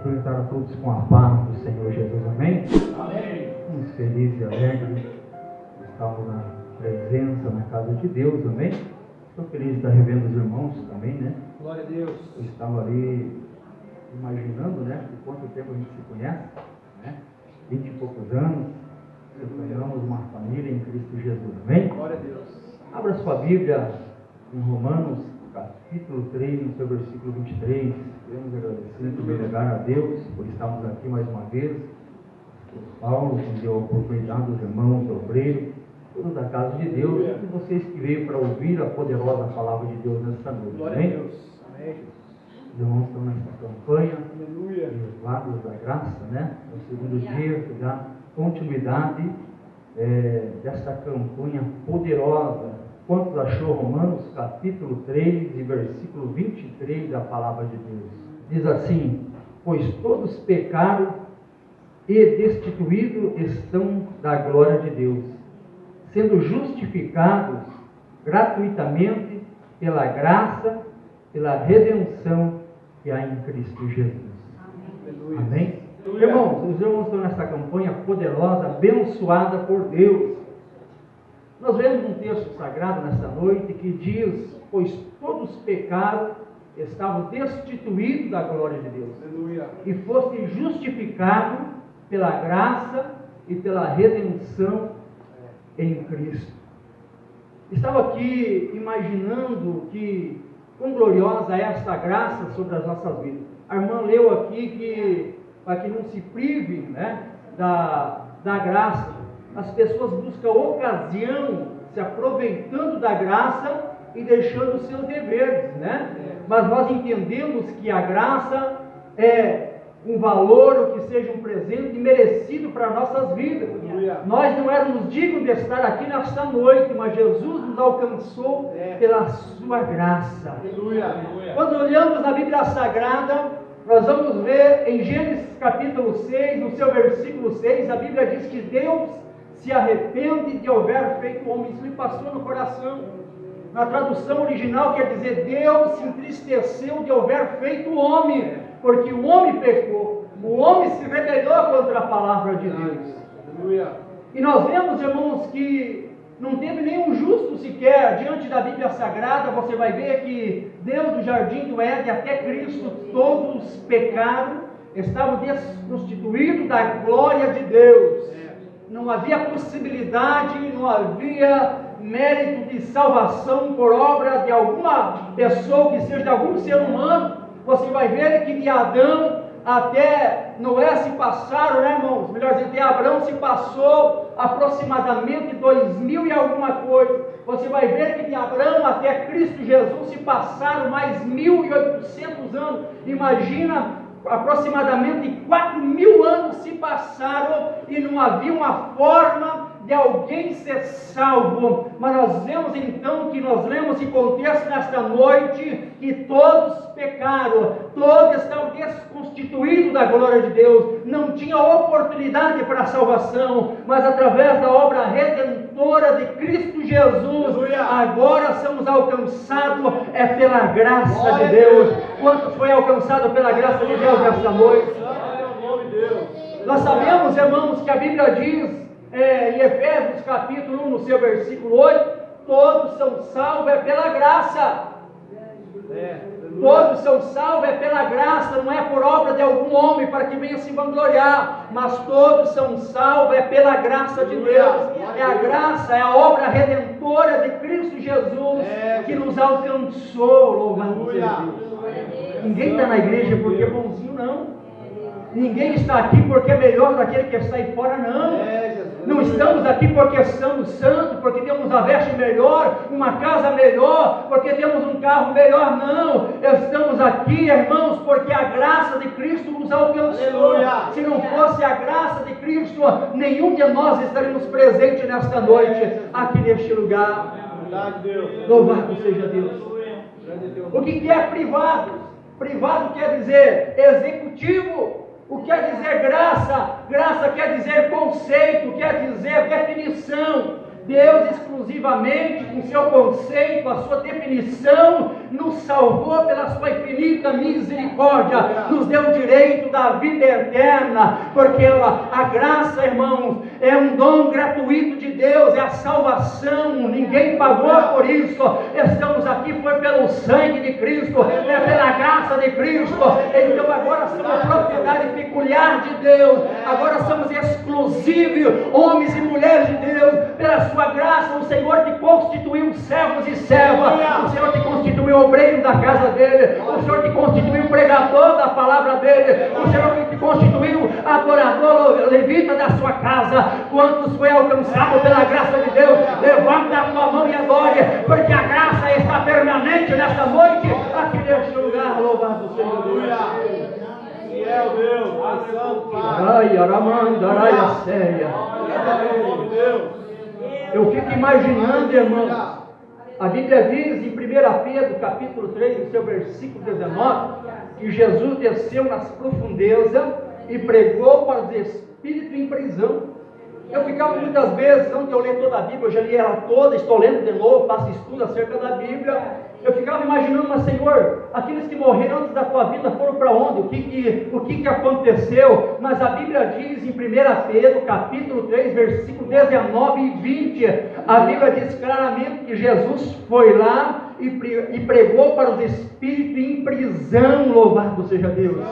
cumprimentar a todos com a paz do Senhor Jesus, amém? Amém. Estamos felizes e alegres, estamos na presença, na casa de Deus, amém? Estou feliz de estar revendo os irmãos também, né? Glória a Deus. Eu estava ali imaginando, né, de quanto tempo a gente se conhece, né? 20 e poucos anos, acompanhamos uma família em Cristo Jesus, amém? Glória a Deus. Abra sua Bíblia em Romanos, capítulo 3, no seu versículo 23. Queremos agradecer em primeiro lugar a Deus por estarmos aqui mais uma vez. O Paulo nos deu a oportunidade dos irmãos, obreiros, todos da casa de Deus, e vocês que veio para ouvir a poderosa palavra de Deus nesta noite. Glória a Amém? Deus. Amém. Os irmãos estão nessa campanha, Aleluia. os lados da graça, né? No segundo dia, que dá continuidade desta campanha poderosa. Quantos achou Romanos capítulo 3 e versículo 23 da palavra de Deus? Diz assim: pois todos pecaram e destituídos estão da glória de Deus, sendo justificados gratuitamente pela graça, pela redenção que há em Cristo Jesus. Aleluia. Amém? Aleluia. Irmãos, os irmãos estão nessa campanha poderosa, abençoada por Deus. Nós vemos um texto sagrado nesta noite que diz: pois todos pecaram, estavam destituídos da glória de Deus, Aleluia. e foste justificado pela graça e pela redenção em Cristo. Estava aqui imaginando que quão gloriosa é esta graça sobre as nossas vidas. A irmã leu aqui que para que não se prive, né, da graça, as pessoas buscam ocasião, se aproveitando da graça e deixando os seus deveres, né? Mas nós entendemos que a graça é um valor, ou que seja um presente merecido para nossas vidas. Aleluia. Nós não éramos dignos de estar aqui nesta noite, mas Jesus nos alcançou pela sua graça. Aleluia. Aleluia. Quando olhamos na Bíblia Sagrada, nós vamos ver em Gênesis capítulo 6, no seu versículo 6, a Bíblia diz que Deus se arrepende de haver feito o homem. Isso me passou no coração. Na tradução original quer dizer: Deus se entristeceu de haver feito o homem, porque o homem pecou, o homem se rebelou contra a palavra de Deus. Aleluia. E nós vemos, irmãos, que não teve nenhum justo sequer diante da Bíblia Sagrada. Você vai ver que Deus do jardim do Éden até Cristo, todos pecaram, estavam desconstituídos da glória de Deus. Não havia possibilidade, não havia mérito de salvação por obra de alguma pessoa, que seja de algum ser humano. Você vai ver que de Adão até Noé se passaram, né, irmãos? Melhor dizer, de Abraão se passou aproximadamente 2000 e alguma coisa. Você vai ver que de Abraão até Cristo Jesus se passaram mais 1800 anos. Imagina, aproximadamente 4000 anos se passaram e não havia uma forma de alguém ser salvo. Mas nós vemos então, que nós lemos em contexto nesta noite, que todos pecaram, todos estavam desconstituídos da glória de Deus, não tinham oportunidade para a salvação, mas através da obra redentora de Cristo Jesus, agora somos alcançados pela graça de Deus. Quantos foi alcançado pela graça de Deus nesta noite? Nós sabemos, irmãos, que a Bíblia diz em Efésios capítulo 1, no seu versículo 8, todos são salvos pela graça. Todos são salvos pela graça, não é por obra de algum homem para que venha se vangloriar, mas todos são salvos pela graça de Deus. É a graça, é a obra redentora de Cristo Jesus que nos alcançou. Louvado seja Deus. Ninguém está na igreja porque é bonzinho, não. Ninguém está aqui porque é melhor daquele que está aí fora, não. Não estamos aqui porque somos santos, porque temos a veste melhor, uma casa melhor, porque temos um carro melhor, não. Estamos aqui, irmãos, porque a graça de Cristo nos alcançou. Aleluia. Se não fosse a graça de Cristo, nenhum de nós estaríamos presentes nesta noite, aqui neste lugar. Louvado seja Deus. O que é privado? Privado quer dizer executivo. O que quer dizer graça? Graça quer dizer conceito, quer dizer definição. Deus exclusivamente, com seu conceito, a sua definição, nos salvou pela sua infinita misericórdia, nos deu o direito da vida eterna, porque a graça, irmãos, é um dom gratuito de Deus, é a salvação, ninguém pagou por isso, estamos aqui, foi pelo sangue de Cristo, é pela graça de Cristo, então agora somos propriedade peculiar de Deus, agora somos exclusivos, homens e mulheres de Deus, pela sua graça, o Senhor te constituiu servos e servas, o Senhor te constituiu obreiro da casa dele, o Senhor te constituiu pregador da palavra dele, o Senhor te constituiu adorador levita da sua casa. Quantos foi alcançado pela graça de Deus? Levanta a tua mão e adore, porque a graça está permanente nesta noite, aqui neste lugar. Louvado seja Deus. Fiel Deus, ação, Ai, aramanda, ai, a séria. Eu fico imaginando, irmãos, a Bíblia diz em 1 Pedro, capítulo 3, no seu versículo 19, que Jesus desceu nas profundezas e pregou para os espíritos em prisão. Eu ficava muitas vezes, não que eu leio toda a Bíblia, eu já li ela toda, estou lendo de novo, faço estudo acerca da Bíblia. Eu ficava imaginando, mas Senhor, aqueles que morreram antes da tua vida foram para onde? O que aconteceu? Mas a Bíblia diz em 1 Pedro, capítulo 3, versículo 19 e 20, a Bíblia diz claramente que Jesus foi lá e pregou para os espíritos em prisão, louvado seja Deus.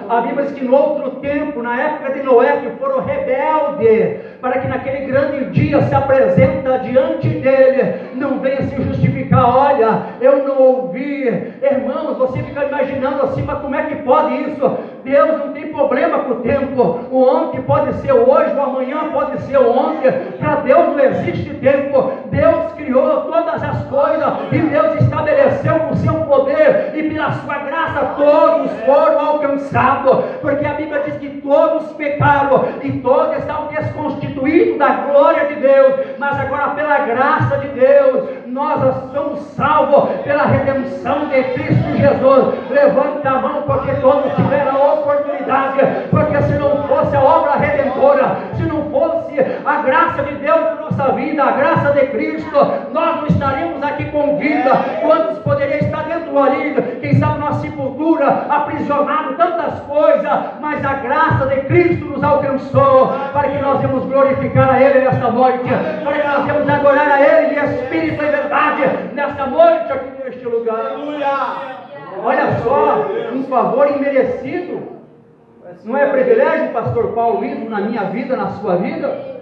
A Bíblia diz que no outro tempo, na época de Noé, que foram rebeldes, para que naquele grande dia se apresenta diante dele, não venha se justificar, olha, eu não ouvi. Irmãos, você fica imaginando assim, mas como é que pode isso? Deus não tem problema com o tempo, o ontem pode ser hoje, o amanhã pode ser ontem, para Deus não existe tempo. Deus criou todas as coisas, e Deus estabeleceu com o seu poder, e pela sua graça todos foram alcançados, porque a Bíblia diz que todos pecaram, e todos estão desconstituídos da glória de Deus, mas agora pela graça de Deus, nós somos salvos pela redenção de Cristo Jesus. Levanta a mão, porque todos tiveram a oportunidade, porque se não fosse a obra redentora, se não fosse a graça de Deus na nossa vida, a graça de Cristo, nós não estaríamos aqui com vida. Quantos poderiam estar dentro ali, quem sabe na sepultura, aprisionado, tantas coisas, mas a graça de Cristo nos alcançou, para que nós vamos glorificar a Ele nesta noite, para que nós vamos adorar a Ele em espírito e verdade, nesta noite aqui neste lugar. Olha só, um favor imerecido. Não é privilégio, pastor Paulo, isso na minha vida, na sua vida?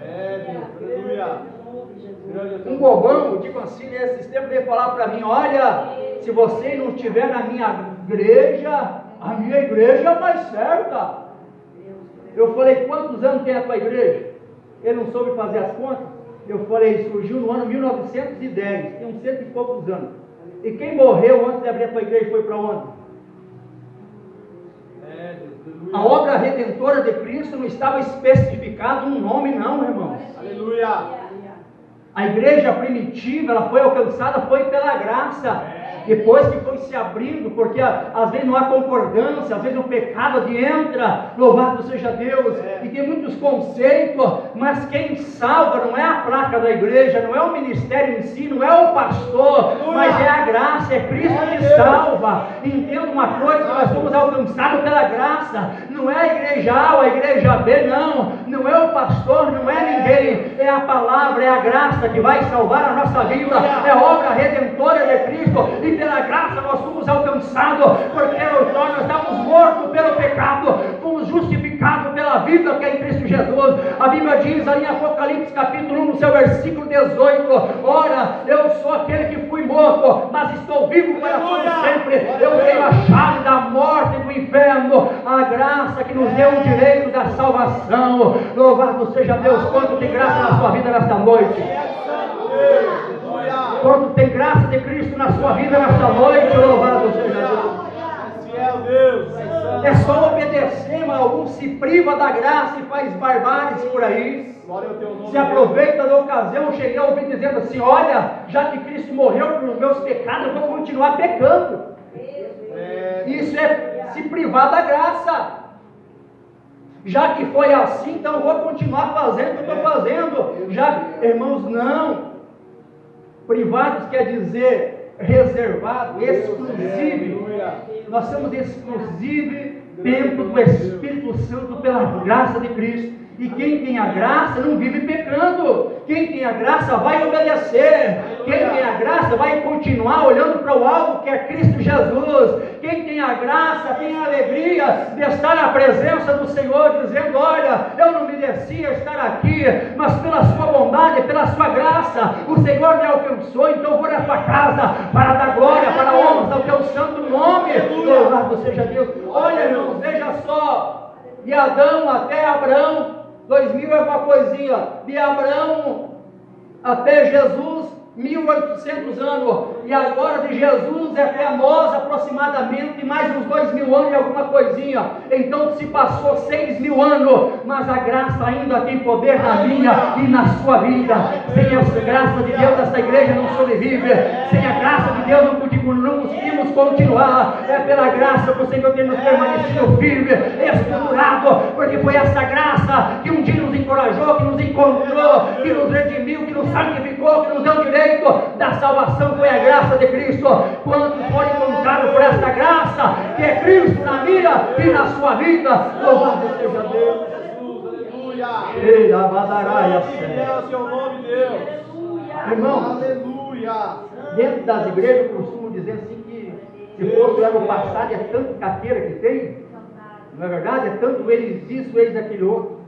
Um bobão, digo assim, nesse tempo veio falar para mim, olha, se você não estiver na minha igreja, a minha igreja é mais certa. Eu falei, quantos anos tem a tua igreja? Ele não soube fazer as contas. Eu falei, surgiu no ano 1910, tem uns 100 e poucos anos. E quem morreu antes de abrir a tua igreja foi para onde? A obra redentora de Cristo não estava especificado um nome não, irmãos. Aleluia. A igreja primitiva, ela foi alcançada, foi pela graça. Depois que foi se abrindo, porque às vezes não há concordância, às vezes o pecado entra, louvado seja Deus, e tem muitos conceitos, mas quem salva não é a placa da igreja, não é o ministério em si, não é o pastor, mas é a graça, é Cristo que salva. Entenda uma coisa, nós somos alcançados pela graça, não é a igreja A ou a igreja B, não é o pastor, não é ninguém, é a palavra, é a graça que vai salvar a nossa vida, é a obra redentora de Cristo, e pela graça nós fomos alcançados, porque nós estávamos mortos pelo pecado, fomos justificados pela vida que é em Cristo Jesus. A Bíblia diz ali em Apocalipse capítulo 1, no seu versículo 18, ora, eu sou aquele que fui morto, mas estou vivo para todo sempre, eu tenho a chave da morte e do inferno, a graça que nos deu o direito da salvação. Louvado seja Deus, quanto tem graça na sua vida nesta noite. Quando tem graça de Cristo na sua vida nesta noite, louvado seja Deus. É só obedecer, mas alguns se priva da graça e faz barbáries por aí. Se aproveita da ocasião, cheguei a ouvir dizendo assim, olha, já que Cristo morreu pelos meus pecados, eu vou continuar pecando. Isso é se privar da graça. Já que foi assim, então eu vou continuar fazendo o que eu estou fazendo. Já, irmãos, não. Privados quer dizer reservado, exclusivo. Aleluia. Nós somos exclusivo templo do Espírito Santo pela graça de Cristo. E quem tem a graça não vive pecando. Quem tem a graça vai obedecer. Quem tem a graça vai continuar olhando para o alvo que é Cristo Jesus. Quem tem a graça tem a alegria de estar na presença do Senhor, dizendo: olha, eu não merecia estar aqui, mas pela sua bondade, pela sua graça, o Senhor me alcançou, então vou na tua casa para dar glória, para a honra ao teu santo nome. Louvado seja Deus. Olha, irmãos, veja só, de Adão até Abraão, 2000 é uma coisinha, de Abraão até Jesus, 1800 anos, e agora de Jesus até nós aproximadamente mais uns 2000 anos e alguma coisinha. Então se passou 6000 anos, mas a graça ainda tem poder na minha e na sua vida. Sem a graça de Deus essa igreja não sobrevive. Sem a graça de Deus não conseguimos continuar. É pela graça que o Senhor tem nos permanecido firme, estruturado, porque foi essa graça que um dia nos encorajou, que nos encontrou, que nos redimiu, que nos santificou, que nos deu direito da salvação. Foi a graça de Cristo. Quantos foram encontrados por esta graça que é Cristo na minha e na sua vida? Louvado seja Deus. Aleluia. Aleluia. Fiel é o seu nome, Deus. Irmãos, Aleluia. dentro das igrejas eu costumo dizer assim que se fosse o ano passado é tanto caqueira que tem, não é verdade? É tanto eles isso, eles aquele outro.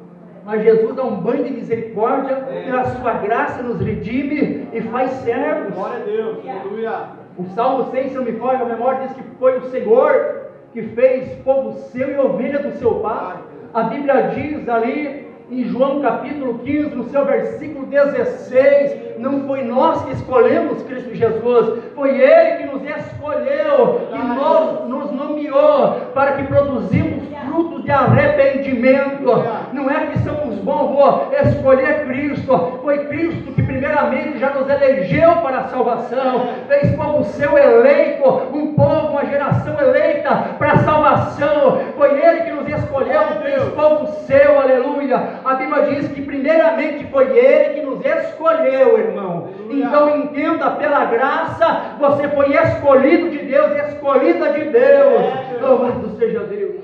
Mas Jesus dá um banho de misericórdia, pela sua graça nos redime e faz servos. Glória a Deus. Aleluia. O Salmo 100, se não me falha a memória, diz que foi o Senhor que fez povo seu e ovelha do seu pai. A Bíblia diz ali em João capítulo 15, no seu versículo 16, não foi nós que escolhemos Cristo Jesus, foi Ele que nos escolheu e nos nomeou para que produzimos frutos de arrependimento. Não é que somos bons, vou escolher Cristo, foi Cristo que primeiramente já nos elegeu para a salvação, fez povo seu eleito, um povo, uma geração eleita para a salvação. Foi Ele que nos escolheu, fez povo seu, aleluia. A Bíblia diz que primeiramente foi Ele que nos escolheu, irmão. Então entenda, pela graça você foi escolhido de Deus, escolhida de Deus. Louvado seja Deus.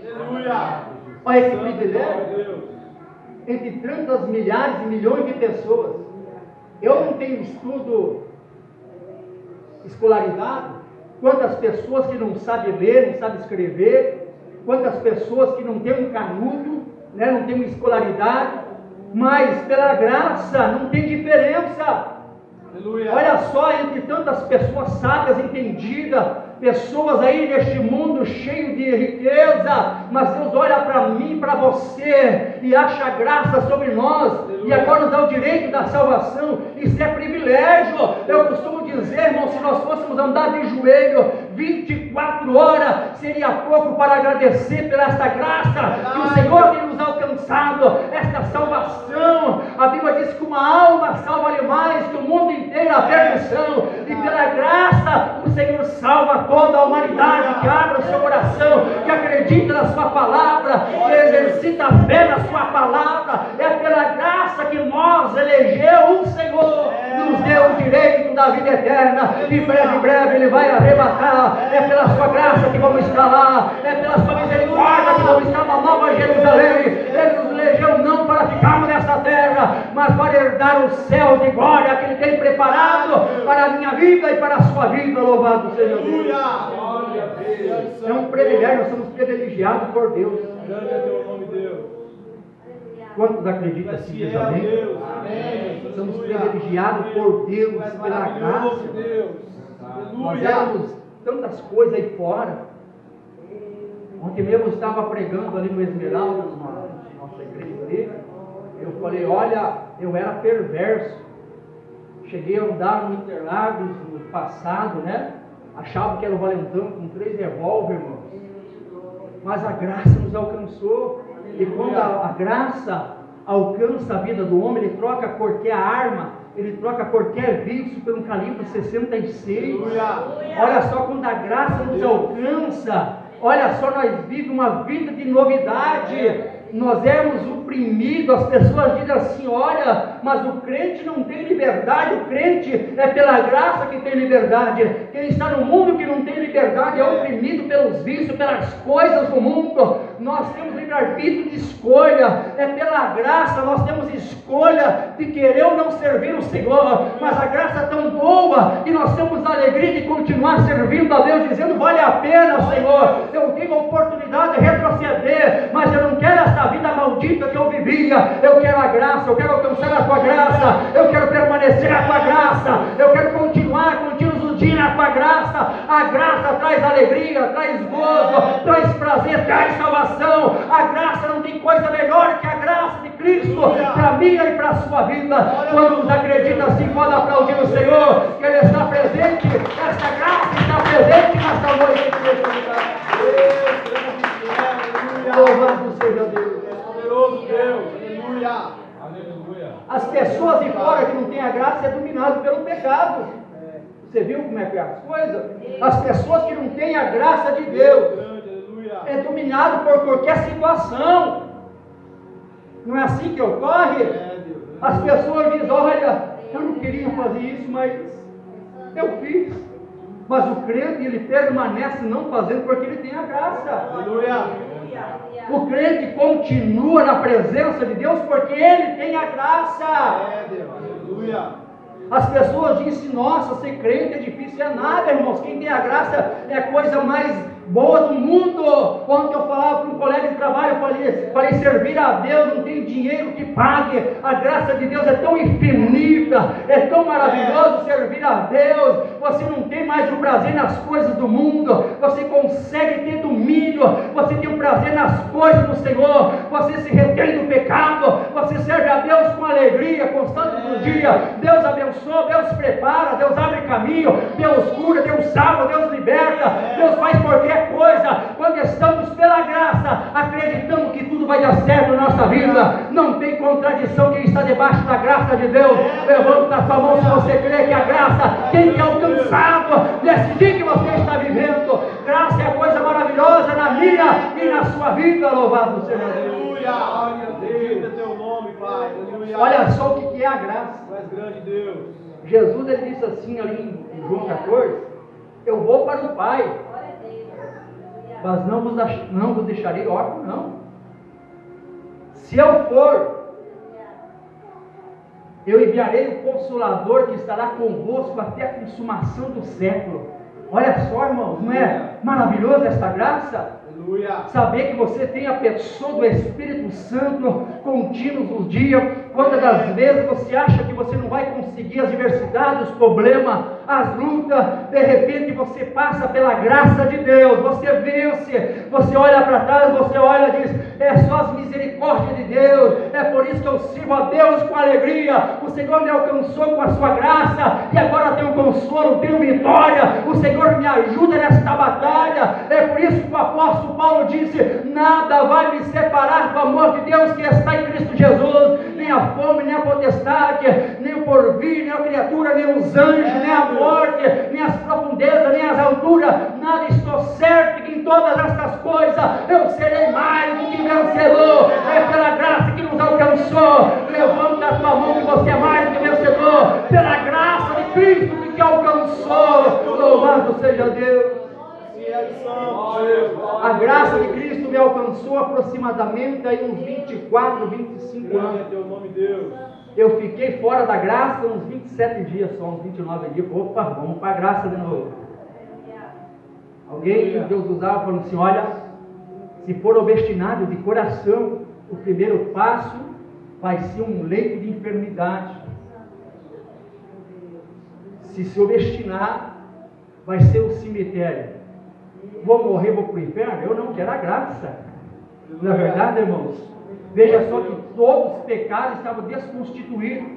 Olha que privilégio. Entre tantas milhares e milhões de pessoas, eu não tenho estudo escolarizado. Quantas pessoas que não sabem ler, não sabem escrever, quantas pessoas que não têm um canudo, né, não têm uma escolaridade, mas pela graça não tem diferença. Aleluia. Olha só, entre tantas pessoas sábias, entendidas, pessoas aí neste mundo cheio de riqueza, mas Deus olha para mim, para você e acha graça sobre nós. Aleluia. E agora nos dá o direito da salvação. Isso é privilégio. Eu costumo dizer, irmão, se nós fôssemos andar de joelho 24 horas, seria pouco para agradecer pela esta graça que o Senhor tem nos alcançado, esta salvação. A Bíblia diz que uma alma salva-lhe mais que o mundo inteiro a perdição, e pela graça o Senhor salva toda a humanidade que abre o seu coração, que acredita na sua palavra, que exercita a fé na sua palavra. É pela graça que nós elegeu o Senhor, nos deu o direito da vida eterna, e breve, breve Ele vai arrebatar. É pela sua graça que vamos estar lá, é pela sua misericórdia que vamos estar na Nova Jerusalém. Ele nos elegeu não para ficarmos nessa terra, mas para herdar os céus de glória que Ele tem preparado para a minha vida e para a sua vida. Louvado seja Deus. É um privilégio, nós somos privilegiados por Deus. Quantos acreditam assim, diz amém? Somos privilegiados por Deus pela graça. Nós éramos tantas coisas aí fora. Ontem mesmo eu estava pregando ali no Esmeralda, na nossa igreja ali. Eu falei, olha, eu era perverso. Cheguei a andar no Interlagos no passado, né? Achava que era o valentão com 3 revólver, irmãos. Mas a graça nos alcançou. E quando a graça alcança a vida do homem, ele troca qualquer arma, ele troca qualquer vício por um calibre 66. Olha só, quando a graça nos alcança, olha só, nós vivemos uma vida de novidade. nós éramos oprimidos. As pessoas dizem assim: olha, mas o crente não tem liberdade. O crente é pela graça que tem liberdade. Quem está no mundo que não tem liberdade é oprimido pelos vícios, pelas coisas do mundo. Nós temos livre-arbítrio de escolha, é pela graça. Nós temos escolha de querer ou não servir o Senhor, mas a graça é tão boa que nós temos a alegria de continuar servindo a Deus, dizendo: vale a pena, Senhor, eu tenho a oportunidade de retroceder, mas eu não quero essa vida maldita que eu vivia. Eu quero a graça, eu quero alcançar a tua graça, eu quero permanecer na tua graça, eu quero continuar contínuos os dias na tua graça. A graça traz alegria, traz gozo, traz prazer, traz salvação. A graça, não tem coisa melhor que a graça de Cristo para mim e para a sua vida. Quantos acreditam assim, pode aplaudir o Senhor, que Ele está presente, essa graça está presente nesta noite. Louvado seja Deus. Poderoso Deus. Aleluia. Aleluia. As pessoas de fora que não têm a graça é dominado pelo pecado. Você viu como é que é as coisas? As pessoas que não têm a graça de Deus é dominado por qualquer situação. Não é assim que ocorre? As pessoas dizem: olha, eu não queria fazer isso, mas eu fiz. Mas o crente, ele permanece não fazendo porque ele tem a graça. Aleluia. O crente continua na presença de Deus porque ele tem a graça. Aleluia. As pessoas dizem: nossa, ser crente é difícil. É nada, irmãos. Quem tem a graça é a coisa mais boa do mundo. Quando eu falava para um colega de trabalho, eu falei: servir a Deus não tem dinheiro que pague. A graça de Deus é tão infinita, é tão maravilhoso servir a Deus. Você não tem mais o prazer nas coisas do mundo, você consegue ter domínio, você tem o prazer nas coisas do Senhor, você se retém do pecado, você serve a Deus com alegria constante do dia. Deus abençoa, Deus prepara, Deus abre caminho, Deus cura, Deus salva, Deus liberta, Deus faz qualquer coisa. Quando estamos pela graça, acreditando que tudo vai dar certo na nossa vida, não tem contradição. Quem está debaixo da graça de Deus, levanta a sua mão se você crê que a graça tem que alcançado nesse dia que você está vivendo. Graça é coisa maravilhosa na minha e na sua vida. Louvado seja Deus. Aleluia. Bendito é teu nome, Pai. Aleluia. Olha só o que é a graça. Tu és grande, Deus. Jesus, ele disse assim ali em João 14: eu vou para o Pai, mas não vos deixarei órfãos, não. Se eu for, eu enviarei o Consolador, que estará convosco até a consumação do século. Olha só, irmãos, não é maravilhosa esta graça? Aleluia. Saber que você tem a pessoa do Espírito Santo contínuo nos dias. Quantas das vezes você acha que você não vai conseguir as adversidades, os problemas, as lutas, de repente você passa pela graça de Deus, você vence, você olha para trás, você olha e diz: é só as misericórdias de Deus, é por isso que eu sirvo a Deus com alegria. O Senhor me alcançou com a sua graça, e agora tenho consolo, tenho vitória. O Senhor me ajuda nesta batalha. É por isso que o apóstolo Paulo disse: nada vai me separar do amor de Deus que está em Cristo Jesus. Nem a fome, nem a potestade, nem o porvir, nem a criatura, nem os anjos, nem a morte, nem as profundezas, nem as alturas, nada. Estou certo que em todas estas coisas eu serei mais do que vencedor. É pela graça que nos alcançou. Levanta a tua mão que você é mais do que vencedor, pela graça de Cristo que te alcançou. Louvado seja Deus. A graça de Cristo me alcançou aproximadamente aí uns 24, 25 anos. Teu nome, Deus. Eu fiquei fora da graça uns 27 dias só, uns 29 dias. Opa, vamos para a graça de novo. Alguém que Deus usava falando assim: olha, se for obstinado de coração, o primeiro passo vai ser um leito de enfermidade. Se obstinar, vai ser o cemitério. Vou morrer, vou para o inferno? Eu não quero a graça. Não é verdade, irmãos? Veja só que todos os pecados estavam desconstituídos,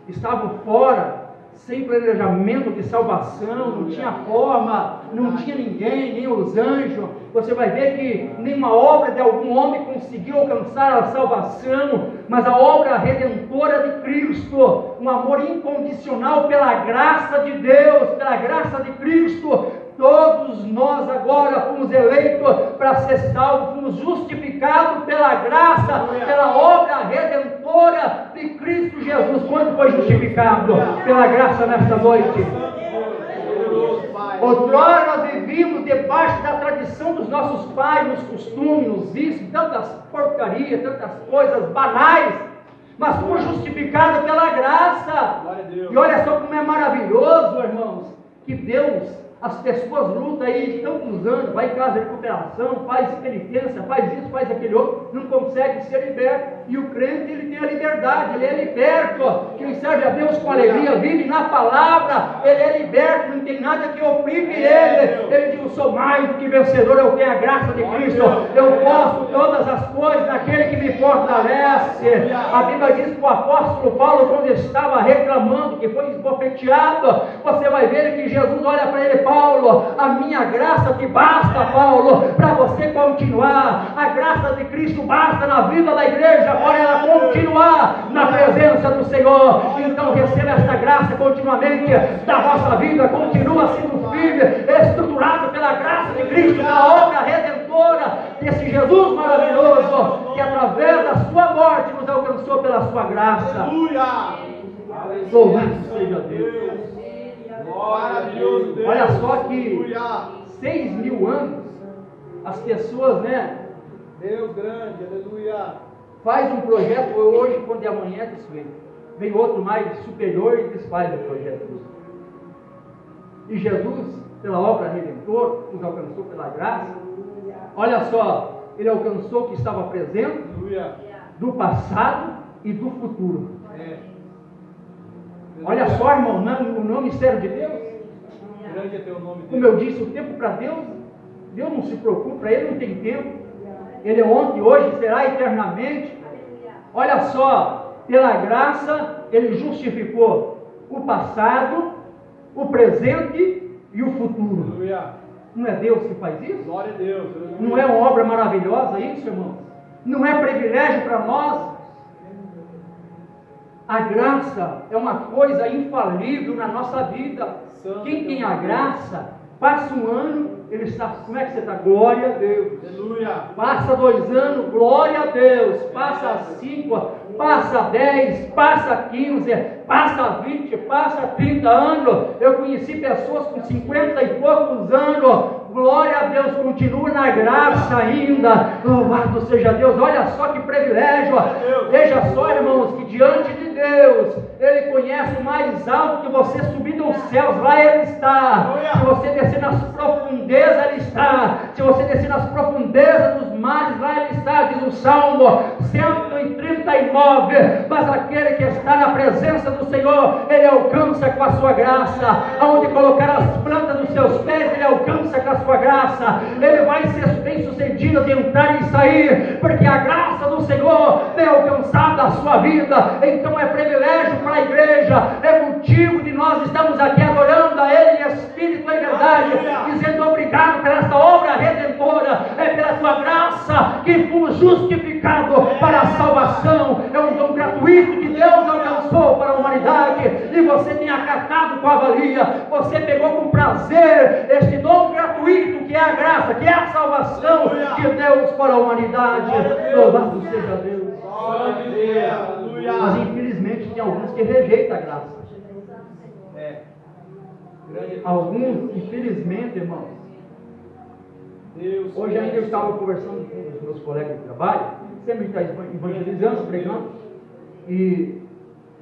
estavam fora, sem planejamento de salvação, não tinha forma, não tinha ninguém, nem os anjos. Você vai ver que nenhuma obra de algum homem conseguiu alcançar a salvação, mas a obra redentora de Cristo, um amor incondicional pela graça de Deus, pela graça de Cristo. Todos nós agora fomos eleitos para ser salvos, fomos justificados pela graça justificado pela graça nesta noite. Outrora nós vivíamos debaixo da tradição dos nossos pais, nos costumes, nos vícios, tantas porcarias, tantas coisas banais, mas fomos justificados pela graça. E olha só como é maravilhoso, irmãos, que Deus, as pessoas lutam aí tantos anos, vai em casa de recuperação, faz penitência, faz isso, faz aquele outro, não consegue ser liberto. E o crente, ele tem a liberdade, ele é liberto. Quem serve a Deus com alegria, vive na palavra, ele é liberto, não tem nada que oprime ele. Ele diz: eu sou mais do que vencedor, eu tenho a graça de Cristo, eu posso todas as coisas naquele que me fortalece. A Bíblia diz que o apóstolo Paulo, quando estava reclamando, que foi esbofeteado, você vai ver que Jesus olha para ele: Paulo, a minha graça te basta, Paulo, para você continuar. A graça de Cristo basta na vida da igreja para ela continuar na presença do Senhor. Então receba esta graça continuamente da vossa vida, continua sendo firme, estruturado pela graça de Cristo, pela obra redentora desse Jesus maravilhoso, que através da sua morte nos alcançou pela sua graça. Louvado seja Deus. Olha só que 6.000 anos as pessoas, né? Deus grande, aleluia. Faz um projeto hoje, quando é amanhã, vem outro mais superior e desfaz o projeto. E Jesus, pela obra redentora, nos alcançou pela graça. Olha só, ele alcançou o que estava presente, do passado e do futuro. Olha só, irmão, no mistério de Deus. Grande é teu nome, Deus. Como eu disse, o tempo para Deus, Deus não se preocupa, para Ele não tem tempo. Ele é ontem, hoje, será eternamente. Olha só, pela graça, Ele justificou o passado, o presente e o futuro. Aleluia. Não é Deus que faz isso? Glória a Deus. Aleluia. Não é uma obra maravilhosa isso, irmão? Não é privilégio para nós? A graça é uma coisa infalível na nossa vida. Quem tem a graça, passa um ano, ele está, como é que você está? Glória a Deus. Aleluia. Passa 2 anos, glória a Deus. Passa 5, passa 10, passa 15, passa 20, passa 30 anos. Eu conheci pessoas com 50 e poucos anos. Glória a Deus, continua na graça ainda. Louvado seja Deus. Olha só que privilégio. Veja só, irmãos, que diante de Deus, Ele conhece o mais alto. Que você subir dos céus, lá Ele está. Se você descer nas profundezas, Ele está. Se você descer nas profundezas dos mares, lá Ele está, diz o Salmo 139. Mas aquele que está na presença do Senhor, Ele alcança com a sua graça. Aonde colocar as plantas dos seus pés, Ele alcança com a sua graça. Ele vai ser bem sucedido de entrar e sair, porque a graça do Senhor tem alcançado a sua vida. Então é privilégio para a igreja, é motivo de nós estarmos aqui adorando a Ele em espírito e verdade, dizendo obrigado por esta obra redentora. É pela tua graça que fomos justificados para a salvação. É um dom gratuito que Deus alcançou para a humanidade, e você tem acatado com a valia. Você pegou com prazer este dom gratuito que é a graça, que é a salvação de Deus para a humanidade. Louvado seja Deus. Mas infelizmente tem alguns que rejeitam a graça. Alguns, infelizmente, irmãos. Hoje ainda eu estava conversando com os meus colegas de trabalho, sempre está evangelizando, pregando, e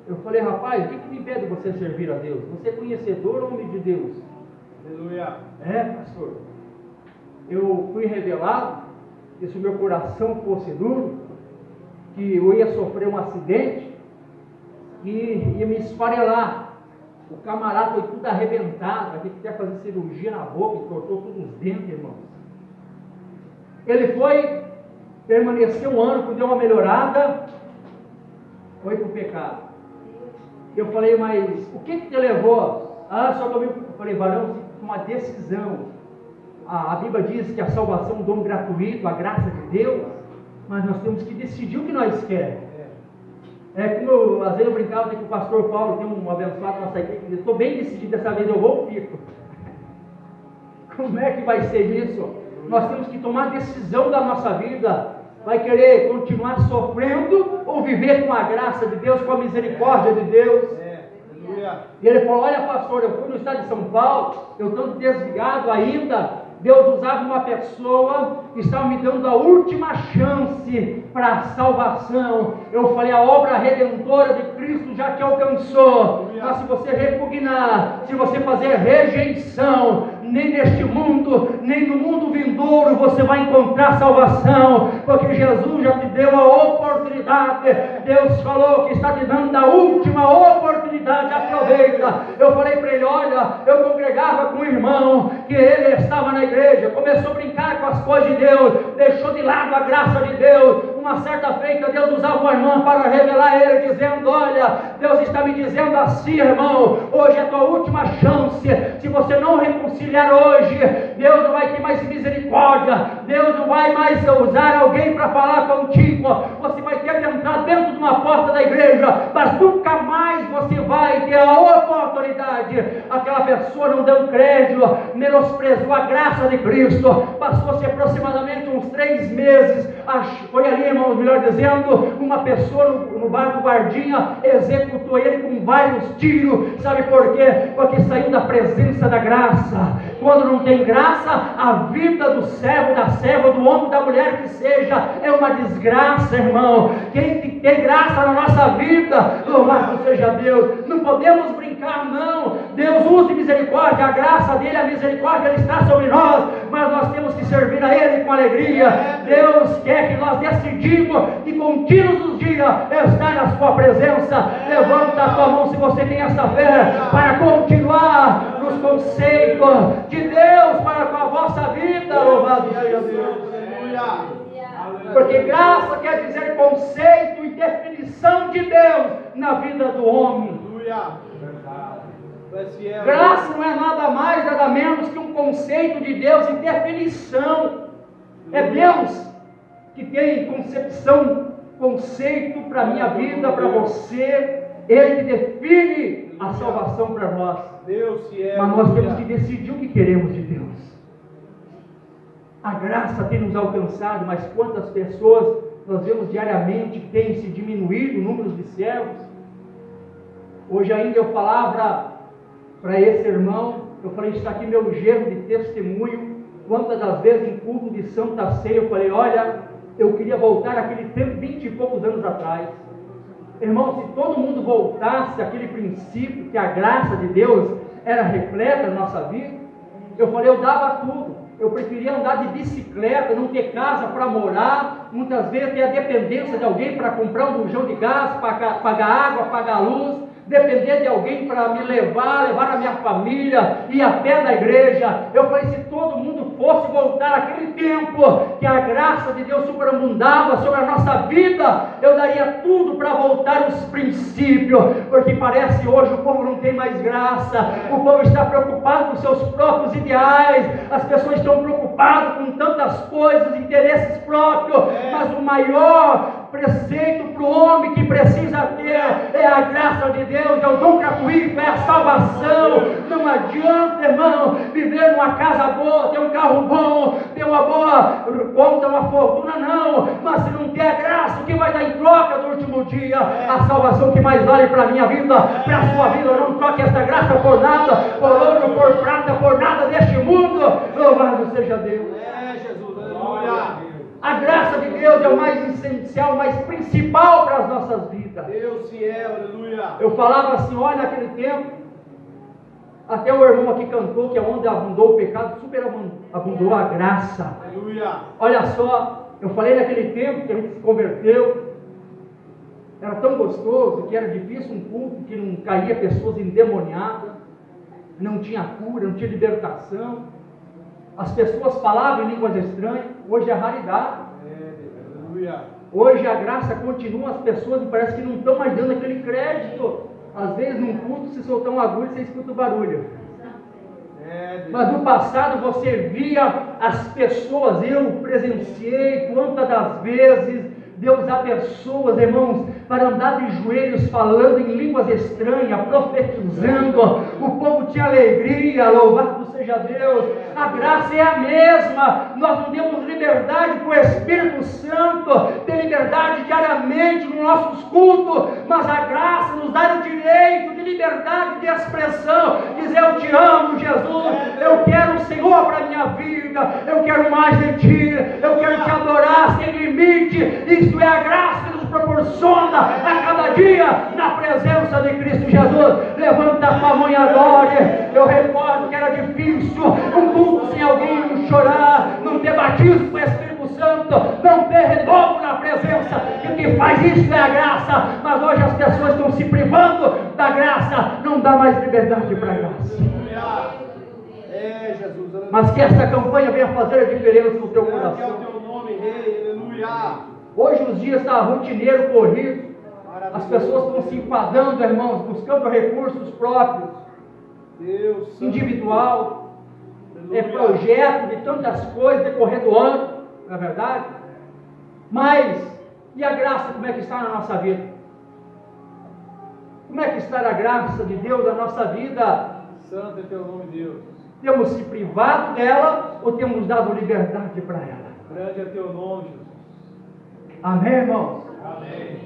eu falei: rapaz, o que me impede de você servir a Deus? Você é conhecedor ou homem de Deus? Aleluia. Pastor, eu fui revelado que se o meu coração fosse duro, que eu ia sofrer um acidente e ia me esfarelar. O camarada foi tudo arrebentado, aquele que quer fazer cirurgia na boca, e cortou todos os dentes, irmãos. Ele foi, permaneceu um ano, deu uma melhorada, foi para o pecado. Eu falei: mas o que te levou? Só que eu falei: varão, uma decisão. A Bíblia diz que a salvação é um dom gratuito, a graça de Deus, mas nós temos que decidir o que nós queremos. Como às vezes eu brincava com o pastor Paulo, tem um abençoado na nossa igreja, que diz: estou bem decidido, dessa vez eu vou ou fico. Como é que vai ser isso? Nós temos que tomar decisão da nossa vida. Vai querer continuar sofrendo ou viver com a graça de Deus, com a misericórdia de Deus? E ele falou: olha, pastor, eu fui no estado de São Paulo, eu estou desligado ainda. Deus usava uma pessoa que estava me dando a última chance para a salvação. Eu falei: a obra redentora de Cristo já te alcançou. Mas se você repugnar, se você fazer rejeição, nem neste mundo, nem no mundo vindouro você vai encontrar salvação, porque Jesus já te deu a oportunidade. Deus falou que está te dando a última oportunidade, aproveita. Eu falei para ele: olha, eu congregava com um irmão que ele estava na igreja, começou a brincar com as coisas de Deus, deixou de lado a graça de Deus. Uma certa feita Deus usava uma irmã para revelar a ele, dizendo: olha, Deus está me dizendo assim, irmão, hoje é a tua última chance. Se você não reconciliar hoje, Deus não vai ter mais misericórdia, Deus não vai mais usar alguém para falar contigo. Você vai ter que entrar dentro de uma porta da igreja, mas nunca mais você vai ter a oportunidade. Aquela pessoa não deu crédito, menosprezou a graça de Cristo. Passou-se aproximadamente uns 3 meses, foi ali, irmãos, melhor dizendo, uma pessoa no bar do guardinha executou ele com vários tiros. Sabe por quê? Porque saiu da presença da graça. Quando não tem graça, a vida do servo, da serva, do homem, da mulher que seja, é uma desgraça, irmão. Quem tem graça na nossa vida, louvado seja Deus. Não podemos brincar, não. Deus use misericórdia, a graça dele, a misericórdia, ele está sobre nós, mas nós temos que servir a ele com alegria. Deus quer que nós decidimos de contínuos os dias estar na sua presença. Levanta a tua mão se você tem essa fé para continuar nos conceitos de Deus para com a vossa vida. Louvado seja Deus. Porque graça quer dizer conceito e definição de Deus na vida do homem. Graça não é nada mais, nada menos que um conceito de Deus e definição. É Deus que tem concepção, conceito para a minha vida, para você. Ele que define a salvação para nós. Mas nós temos que decidir o que queremos de Deus. A graça tem nos alcançado, mas quantas pessoas nós vemos diariamente que tem se diminuído o número de servos? Hoje ainda eu falava para esse irmão, eu falei: está aqui meu gerro de testemunho. Quantas das vezes em culto de Santa Ceia eu falei: olha, eu queria voltar àquele tempo, 20 e poucos anos atrás. Irmão, se todo mundo voltasse àquele princípio que a graça de Deus era repleta na nossa vida, eu falei: eu dava tudo. Eu preferia andar de bicicleta, não ter casa para morar, muitas vezes ter a dependência de alguém para comprar um bujão de gás, pagar água, pagar luz, depender de alguém para me levar a minha família, ir a pé da igreja. Eu falei: se todo mundo fosse voltar àquele tempo que a graça de Deus superabundava sobre a nossa vida, eu daria tudo para voltar aos princípios, porque parece hoje o povo não tem mais graça, o povo está preocupado com seus próprios ideais, as pessoas estão preocupadas com tantas coisas, interesses próprios, mas o maior preceito para o homem que precisa ter é a graça de Deus, é o dom gratuito, é a salvação. Não adianta, irmão, viver numa casa boa, ter um carro bom, ter uma boa conta, uma fortuna, não. Mas se não ter a graça, o que vai dar em troca do último dia? A salvação que mais vale para a minha vida, para a sua vida. Não troque essa graça por nada, por ouro, por prata, por nada deste mundo. Louvado seja Deus. Jesus, aleluia. A graça de Deus é o mais essencial, o mais principal para as nossas vidas. Deus fiel, aleluia. Eu falava assim: olha, naquele tempo, até o irmão aqui cantou que onde abundou o pecado, superabundou a graça. Aleluia. Olha só, eu falei naquele tempo que a gente se converteu, era tão gostoso que era difícil um culto que não caía pessoas endemoniadas, não tinha cura, não tinha libertação. As pessoas falavam em línguas estranhas. Hoje é raridade. Hoje a graça continua, as pessoas parece que não estão mais dando aquele crédito. Às vezes num culto, se soltar um agulho, você escuta o barulho. Mas no passado você via as pessoas, eu presenciei quantas das vezes Deus dá pessoas, irmãos, para andar de joelhos falando em línguas estranhas, profetizando. O povo tinha alegria, louvado seja Deus. A graça é a mesma. Nós não temos liberdade para o Espírito Santo, tem liberdade diariamente publicamente nos nossos cultos, mas a graça nos dá o direito de liberdade de expressão, dizer eu te amo, Jesus, eu quero o Senhor para a minha vida, eu quero mais de Ti, eu quero Te adorar sem limite. Isso é a graça que nos proporciona a cada dia na presença de Cristo Jesus. Levanta a tua mão e adore. Eu recordo que era difícil um culto sem alguém chorar, não ter batismo com o Espírito Santo, não ter renovo na presença, e o que faz isso é a graça. Mas hoje as pessoas estão se privando da graça, não dá mais liberdade para a graça. Mas que essa campanha venha fazer a diferença no teu coração. Hoje os dias estão rotineiro, corrido, as pessoas estão se enfadando, irmãos, buscando recursos próprios, individual, projeto de tantas coisas decorrer do ano, não é verdade? Mas, e a graça, como é que está na nossa vida? Como é que está a graça de Deus na nossa vida? Santo é teu nome, Deus. Temos se privado dela ou temos dado liberdade para ela? Grande é teu nome, Jesus. Amém, irmãos? Amém.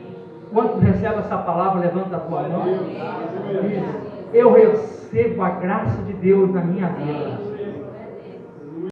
Quantos recebem essa palavra, levanta a tua mão. Eu recebo a graça de Deus na minha vida.